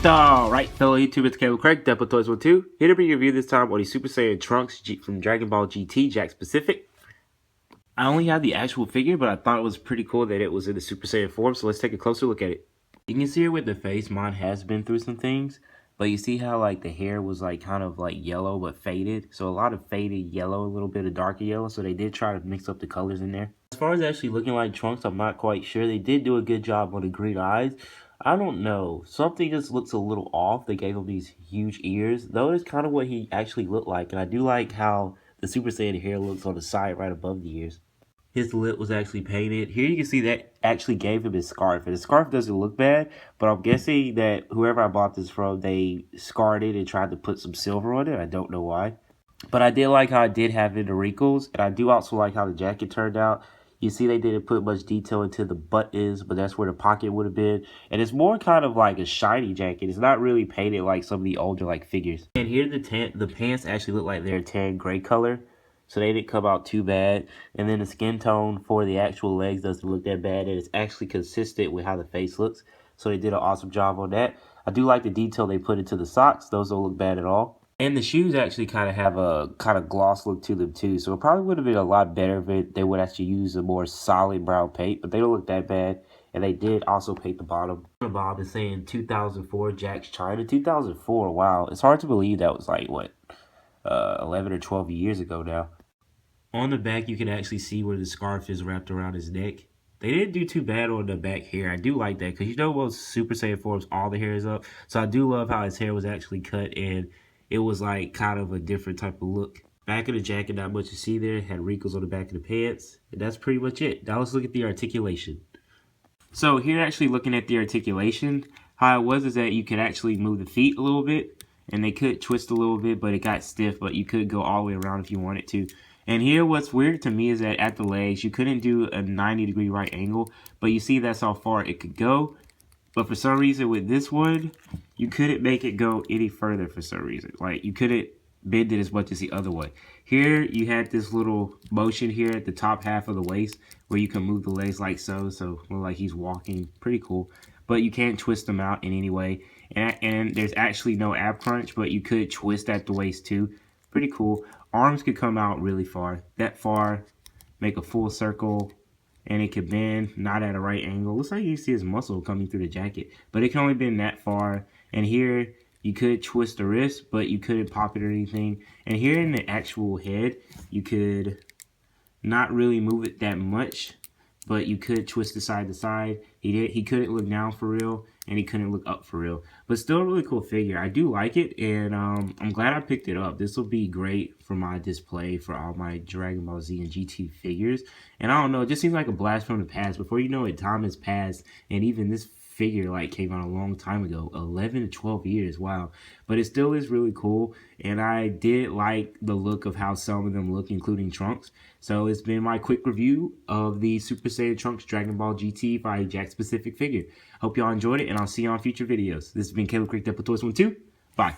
Alright, fellow YouTube, it's Caleb Craig, Depot Toys 12, here to bring you a review this time on the Super Saiyan Trunks from Dragon Ball GT, Jakks Pacific. I only have the actual figure, but I thought it was pretty cool that it was in the Super Saiyan form, so let's take a closer look at it. You can see here with the face, mine has been through some things, but you see how like the hair was like kind of like yellow but faded, so a lot of faded yellow, a little bit of darker yellow, so they did try to mix up the colors in there. As far as actually looking like Trunks, I'm not quite sure. They did do a good job on the green eyes. I don't know. Something just looks a little off. They gave him these huge ears. Though it's kind of what he actually looked like. And I do like how the Super Saiyan hair looks on the side right above the ears. His lip was actually painted. Here you can see that actually gave him his scarf. And the scarf doesn't look bad. But I'm guessing that whoever I bought this from, they scarred it and tried to put some silver on it. I don't know why. But I did like how it did have the wrinkles. And I do also like how the jacket turned out. You see they didn't put much detail into the buttons, but that's where the pocket would have been. And it's more kind of like a shiny jacket. It's not really painted like some of the older like figures. And here the pants actually look like they're tan gray color. So they didn't come out too bad. And then the skin tone for the actual legs doesn't look that bad. And it's actually consistent with how the face looks. So they did an awesome job on that. I do like the detail they put into the socks. Those don't look bad at all. And the shoes actually kind of have a kind of gloss look to them too. So it probably would have been a lot better if they would actually use a more solid brown paint. But they don't look that bad. And they did also paint the bottom. Bob is saying 2004 Jakks China. 2004, wow. It's hard to believe that was like, what, 11 or 12 years ago now. On the back, you can actually see where the scarf is wrapped around his neck. They didn't do too bad on the back hair. I do like that because you know most Super Saiyan forms, all the hair is up. So I do love how his hair was actually cut and it was like kind of a different type of look. Back of the jacket, not much to see there. Had wrinkles on the back of the pants. And that's pretty much it. Now let's look at the articulation. So here actually looking at the articulation, how it was is that you could actually move the feet a little bit. And they could twist a little bit, but it got stiff. But you could go all the way around if you wanted to. And here what's weird to me is that at the legs, you couldn't do a 90-degree right angle. But you see that's how far it could go. But for some reason with this one, you couldn't make it go any further for some reason. Like you couldn't bend it as much as the other one. Here you had this little motion here at the top half of the waist where you can move the legs like so. So look like he's walking. Pretty cool. But you can't twist them out in any way. And there's actually no ab crunch, but you could twist at the waist too. Pretty cool. Arms could come out really far. That far. Make a full circle. And it could bend, not at a right angle. Looks like you see his muscle coming through the jacket. But it can only bend that far. And here, you could twist the wrist, but you couldn't pop it or anything. And here in the actual head, you could not really move it that much. But you could twist it side to side. He couldn't look down for real. And he couldn't look up for real. But still a really cool figure. I do like it. And I'm glad I picked it up. This will be great for my display for all my Dragon Ball Z and GT figures. And I don't know. It just seems like a blast from the past. Before you know it, time has passed. And even this figure like came out a long time ago. 11 to 12 years. Wow. But it still is really cool. And I did like the look of how some of them look, including Trunks. So it's been my quick review of the Super Saiyan Trunks Dragon Ball GT by Jakks Pacific figure. Hope y'all enjoyed it, and I'll see you on future videos. This has been Caleb Craig, Depot Toys 12. Bye.